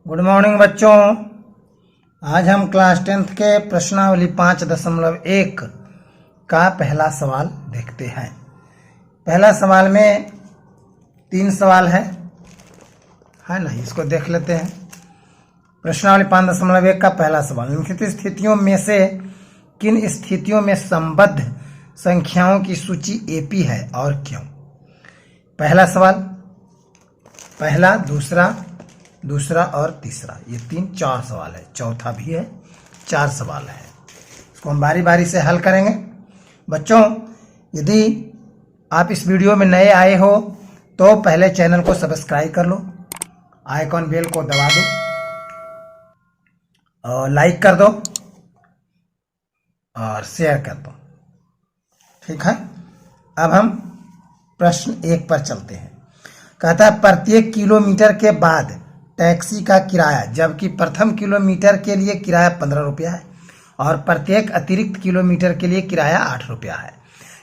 Good morning बच्चों। आज हम क्लास 10th के प्रश्नावली 5.1 का पहला सवाल देखते हैं। पहला सवाल में 3 सवाल है ना, इसको देख लेते हैं। प्रश्नावली 5.1 का पहला सवाल, निम्नलिखित स्थितियों में से किन स्थितियों में संबद्ध संख्याओं की सूची एपी है और क्यों? पहला सवाल, पहला, दूसरा और तीसरा, ये 4 सवाल है। चौथा भी है, 4 सवाल है। इसको हम बारी बारी से हल करेंगे। बच्चों, यदि आप इस वीडियो में नए आए हो तो पहले चैनल को सब्सक्राइब कर लो, आइकॉन बेल को दबा दो और लाइक कर दो और शेयर कर दो। ठीक है, अब हम प्रश्न 1 पर चलते हैं। कहता है प्रत्येक किलोमीटर के बाद टैक्सी का किराया, जबकि प्रथम किलोमीटर के लिए किराया 15 रुपया है और प्रत्येक अतिरिक्त किलोमीटर के लिए किराया 8 रुपया है।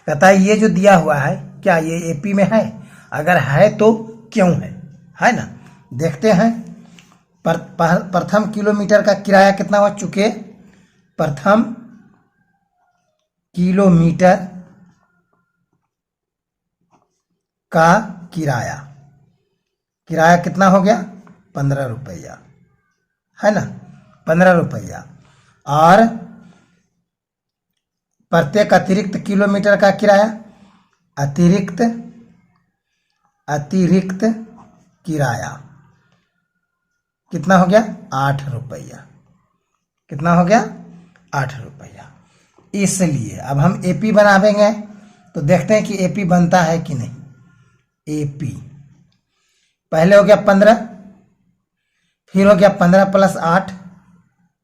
कहता है ये जो दिया हुआ है, क्या ये एपी में है? अगर है तो क्यों है ना? देखते हैं। प्रथम किलोमीटर का किराया कितना हो चुके? प्रथम किलोमीटर का किराया कितना हो गया? 15 रुपया, है ना, 15 रुपया। और प्रत्येक अतिरिक्त किलोमीटर का किराया, अतिरिक्त किराया कितना हो गया? 8 रुपया। कितना हो गया? 8 रुपया। इसलिए अब हम एपी बनावेंगे तो देखते हैं कि एपी बनता है कि नहीं। एपी पहले हो गया 15, फिर हो गया 15 प्लस 8,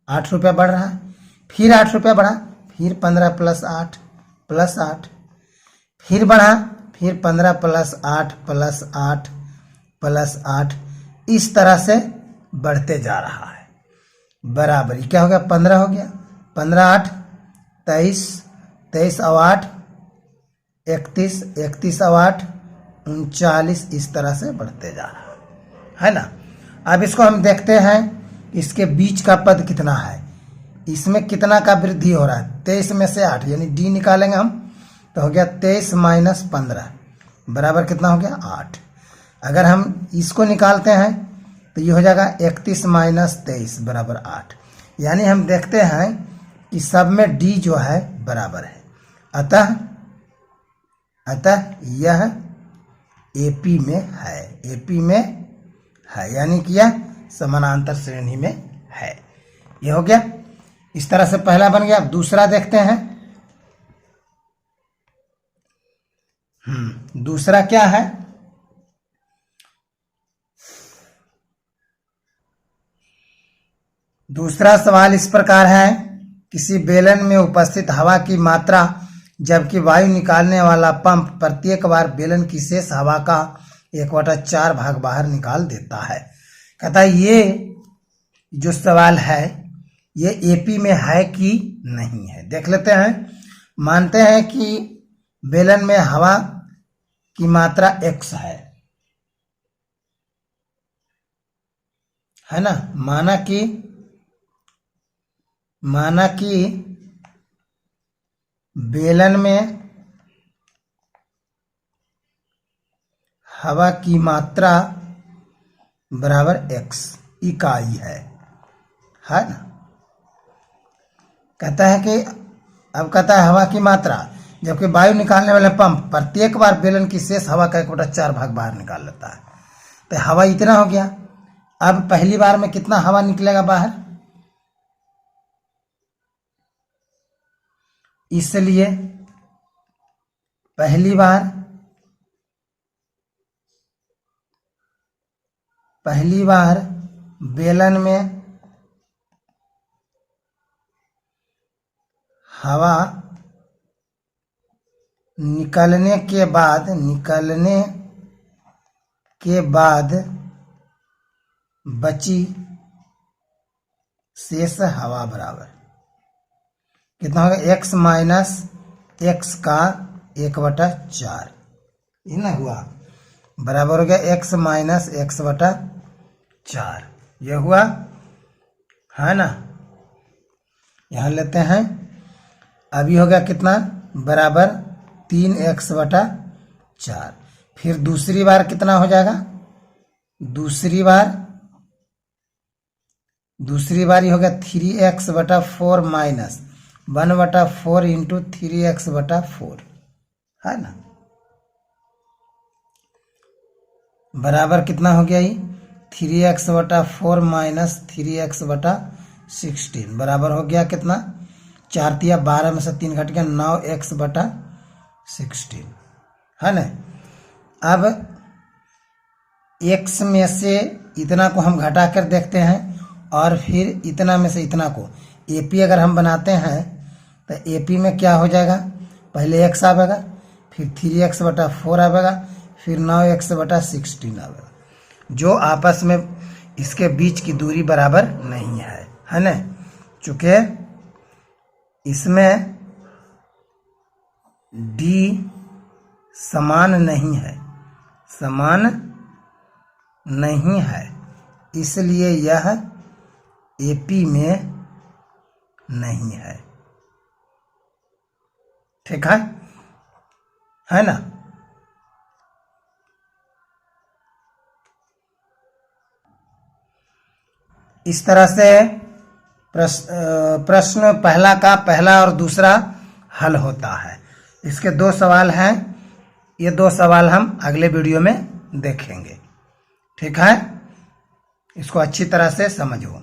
8 रुपया बढ़ रहा है, फिर 8 रुपया बढ़ा, फिर 15 प्लस 8 प्लस 8, फिर बढ़ा, फिर 15 प्लस 8 प्लस 8 प्लस 8, इस तरह से बढ़ते जा रहा है। बराबर क्या हो गया? 15 हो गया, 15 8 23, 23 और 8 31, 31 और 8 39, इस तरह से बढ़ते जा रहा है ना। अब इसको हम देखते हैं, इसके बीच का पद कितना है, इसमें कितना का वृद्धि हो रहा है। 23 में से 8 यानी डी निकालेंगे हम तो हो गया 23 माइनस 15 बराबर कितना हो गया? 8। अगर हम इसको निकालते हैं तो ये हो जाएगा 31 माइनस 23 बराबर 8। यानी हम देखते हैं कि सब में डी जो है बराबर है। अतः यह एपी में है, एपी में है, यानी कि यह समानांतर श्रेणी में है। ये हो गया, इस तरह से पहला बन गया। अब दूसरा देखते हैं। दूसरा क्या है? दूसरा सवाल इस प्रकार है, किसी बेलन में उपस्थित हवा की मात्रा जबकि वायु निकालने वाला पंप प्रत्येक बार बेलन की शेष हवा का 1/4 भाग बाहर निकाल देता है। कहता है ये जो सवाल है ये एपी में है कि नहीं है, देख लेते हैं। मानते हैं कि बेलन में हवा की मात्रा x है ना। माना कि बेलन में हवा की मात्रा बराबर x इकाई है ना। कहता है कि अब कहता है हवा की मात्रा जबकि वायु निकालने वाले पंप प्रत्येक बार बेलन की शेष हवा का 1/4 भाग बाहर निकाल लेता है। तो हवा इतना हो गया। अब पहली बार में कितना हवा निकलेगा बाहर? इसलिए पहली बार बेलन में हवा निकलने के बाद बची शेष हवा बराबर कितना होगा? x माइनस x का 1/4, ये ना हुआ, बराबर हो गया x माइनस x/4। ये हुआ, है ना। यहाँ लेते हैं, अभी हो गया कितना, बराबर 3x/4। फिर दूसरी बार कितना हो जाएगा, दूसरी बार ये हो गया 3x/4 माइनस 1/4 इंटू 3x/4, है ना। बराबर कितना हो गया, ये 3x/4 माइनस 3x/16 बराबर हो गया कितना, 4 तिया 12 में से 3 घट गया 9x/16, है ना। अब x में से इतना को हम घटा कर देखते हैं और फिर इतना में से इतना को AP अगर हम बनाते हैं तो AP में क्या हो जाएगा, पहले x आवेगा, फिर 3x/4 आवेगा, फिर 9x/16 आवेगा, जो आपस में इसके बीच की दूरी बराबर नहीं है ना। चूंकि इसमें D समान नहीं है, इसलिए यह AP में नहीं है, ठीक है ना। इस तरह से प्रश्न पहला का पहला और दूसरा हल होता है। इसके 2 सवाल हैं, ये 2 सवाल हम अगले वीडियो में देखेंगे, ठीक है। इसको अच्छी तरह से समझो।